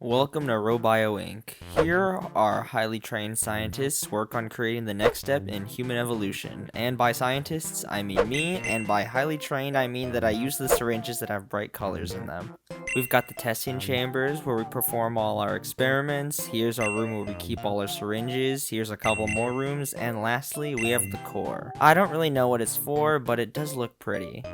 Welcome to Robio Inc. Here, our highly trained scientists work on creating the next step in human evolution. And by scientists, I mean me, and by highly trained, I mean that I use the syringes that have bright colors in them. We've got the testing chambers where we perform all our experiments. Here's our room where we keep all our syringes. Here's a couple more rooms. And lastly, we have the core. I don't really know what it's for, but it does look pretty.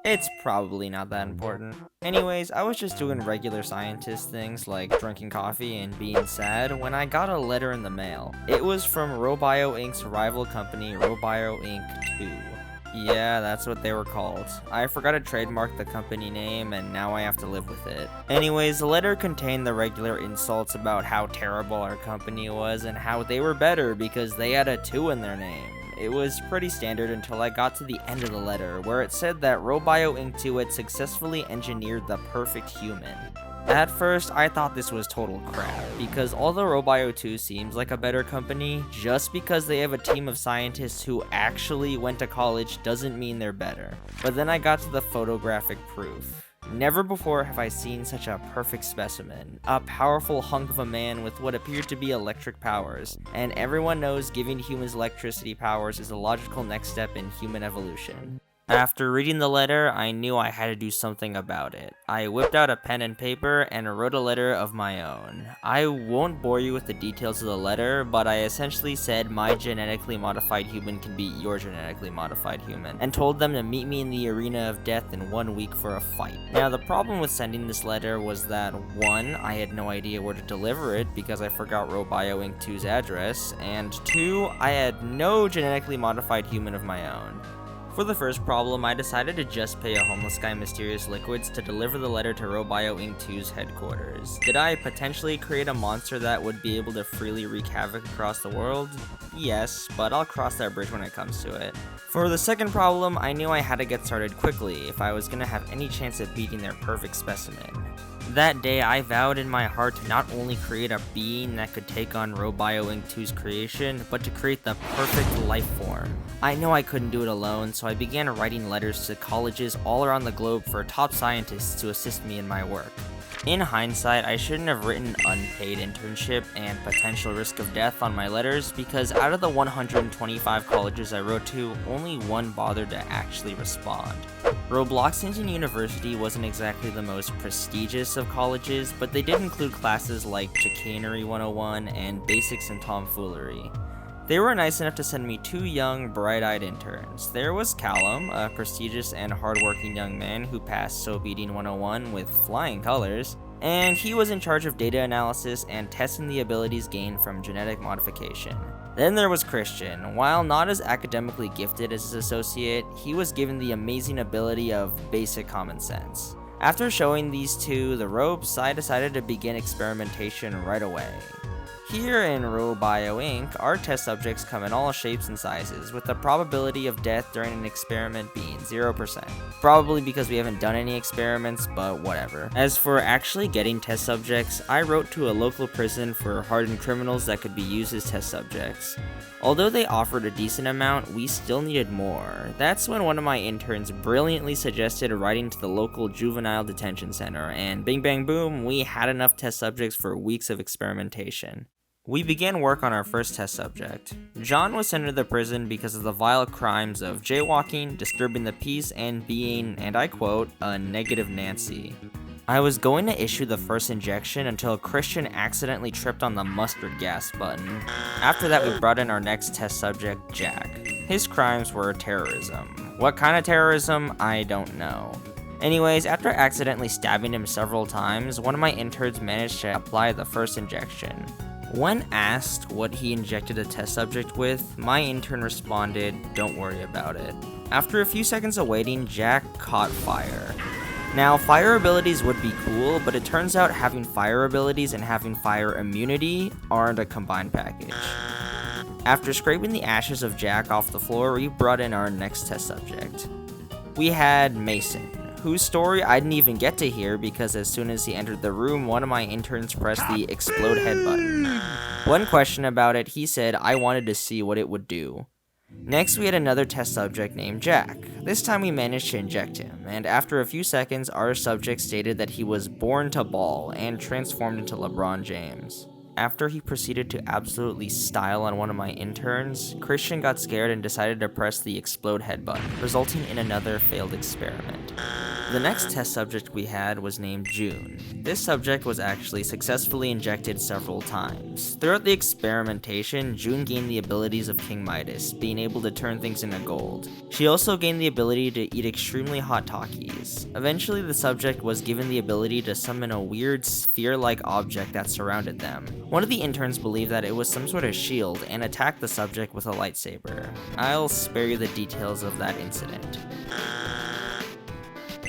It's probably not that important. Anyways, I was just doing regular scientist things like drinking coffee and being sad when I got a letter in the mail. It was from Robio Inc's rival company, Robio Inc 2. Yeah, that's what they were called. I forgot to trademark the company name and now I have to live with it. Anyways, the letter contained the regular insults about how terrible our company was and how they were better because they had a 2 in their name. It was pretty standard until I got to the end of the letter, where it said that Robio Inc 2 had successfully engineered the perfect human. At first, I thought this was total crap, because although Robio 2 seems like a better company, just because they have a team of scientists who actually went to college doesn't mean they're better. But then I got to the photographic proof. Never before have I seen such a perfect specimen, a powerful hunk of a man with what appeared to be electric powers, and everyone knows giving humans electricity powers is a logical next step in human evolution. After reading the letter, I knew I had to do something about it. I whipped out a pen and paper and wrote a letter of my own. I won't bore you with the details of the letter, but I essentially said my genetically modified human can beat your genetically modified human, and told them to meet me in the arena of death in 1 week for a fight. Now, the problem with sending this letter was that 1, I had no idea where to deliver it because I forgot Robio Inc 2's address, and 2, I had no genetically modified human of my own. For the first problem, I decided to just pay a homeless guy Mysterious Liquids to deliver the letter to Robio Inc 2's headquarters. Did I potentially create a monster that would be able to freely wreak havoc across the world? Yes, but I'll cross that bridge when it comes to it. For the second problem, I knew I had to get started quickly if I was gonna have any chance of beating their perfect specimen. That day, I vowed in my heart to not only create a being that could take on Robio Inc 2's creation, but to create the perfect life form. I know I couldn't do it alone, so I began writing letters to colleges all around the globe for top scientists to assist me in my work. In hindsight, I shouldn't have written unpaid internship and potential risk of death on my letters because out of the 125 colleges I wrote to, only 1 bothered to actually respond. Roblox University wasn't exactly the most prestigious of colleges, but they did include classes like Chicanery 101 and Basics in Tomfoolery. They were nice enough to send me 2 young, bright-eyed interns. There was Callum, a prestigious and hardworking young man who passed Soap Eating 101 with flying colors, and he was in charge of data analysis and testing the abilities gained from genetic modification. Then there was Christian. While not as academically gifted as his associate, he was given the amazing ability of basic common sense. After showing these 2 the ropes, I decided to begin experimentation right away. Here in Robio Inc, our test subjects come in all shapes and sizes, with the probability of death during an experiment being 0%. Probably because we haven't done any experiments, but whatever. As for actually getting test subjects, I wrote to a local prison for hardened criminals that could be used as test subjects. Although they offered a decent amount, we still needed more. That's when one of my interns brilliantly suggested writing to the local juvenile detention center, and bing bang boom, we had enough test subjects for weeks of experimentation. We began work on our first test subject. John was sent to the prison because of the vile crimes of jaywalking, disturbing the peace, and being, and I quote, a negative Nancy. I was going to issue the first injection until Christian accidentally tripped on the mustard gas button. After that, we brought in our next test subject, Jack. His crimes were terrorism. What kind of terrorism? I don't know. Anyways, after accidentally stabbing him several times, one of my interns managed to apply the first injection. When asked what he injected a test subject with, my intern responded, "Don't worry about it." After a few seconds of waiting, Jack caught fire. Now, fire abilities would be cool, but it turns out having fire abilities and having fire immunity aren't a combined package. After scraping the ashes of Jack off the floor, we brought in our next test subject. We had Mason, whose story I didn't even get to hear because as soon as he entered the room, one of my interns pressed the explode head button. One question about it, he said I wanted to see what it would do. Next, we had another test subject named Jack. This time we managed to inject him, and after a few seconds, our subject stated that he was born to ball and transformed into LeBron James. After he proceeded to absolutely style on one of my interns, Christian got scared and decided to press the explode head button, resulting in another failed experiment. The next test subject we had was named June. This subject was actually successfully injected several times. Throughout the experimentation, June gained the abilities of King Midas, being able to turn things into gold. She also gained the ability to eat extremely hot Takis. Eventually, the subject was given the ability to summon a weird sphere-like object that surrounded them. One of the interns believed that it was some sort of shield and attacked the subject with a lightsaber. I'll spare you the details of that incident.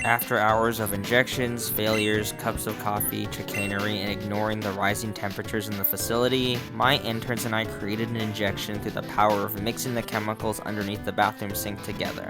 After hours of injections, failures, cups of coffee, chicanery, and ignoring the rising temperatures in the facility, my interns and I created an injection through the power of mixing the chemicals underneath the bathroom sink together.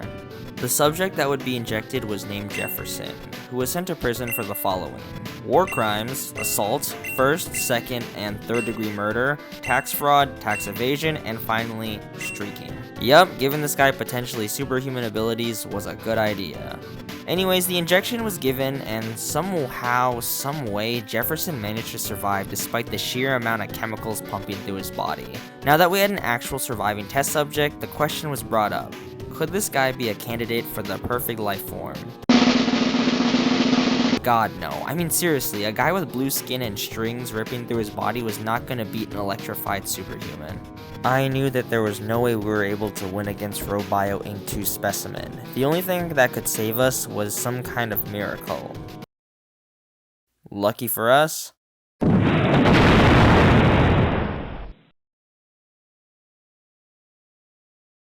The subject that would be injected was named Jefferson, who was sent to prison for the following: war crimes, assault, first, second, and third degree murder, tax fraud, tax evasion, and finally, streaking. Yup, giving this guy potentially superhuman abilities was a good idea. Anyways, the injection was given, and somehow, someway, Jefferson managed to survive despite the sheer amount of chemicals pumping through his body. Now that we had an actual surviving test subject, the question was brought up: could this guy be a candidate for the perfect life form? God, no. I mean, seriously, a guy with blue skin and strings ripping through his body was not gonna beat an electrified superhuman. I knew that there was no way we were able to win against Robio Inc 2 specimen. The only thing that could save us was some kind of miracle. Lucky for us,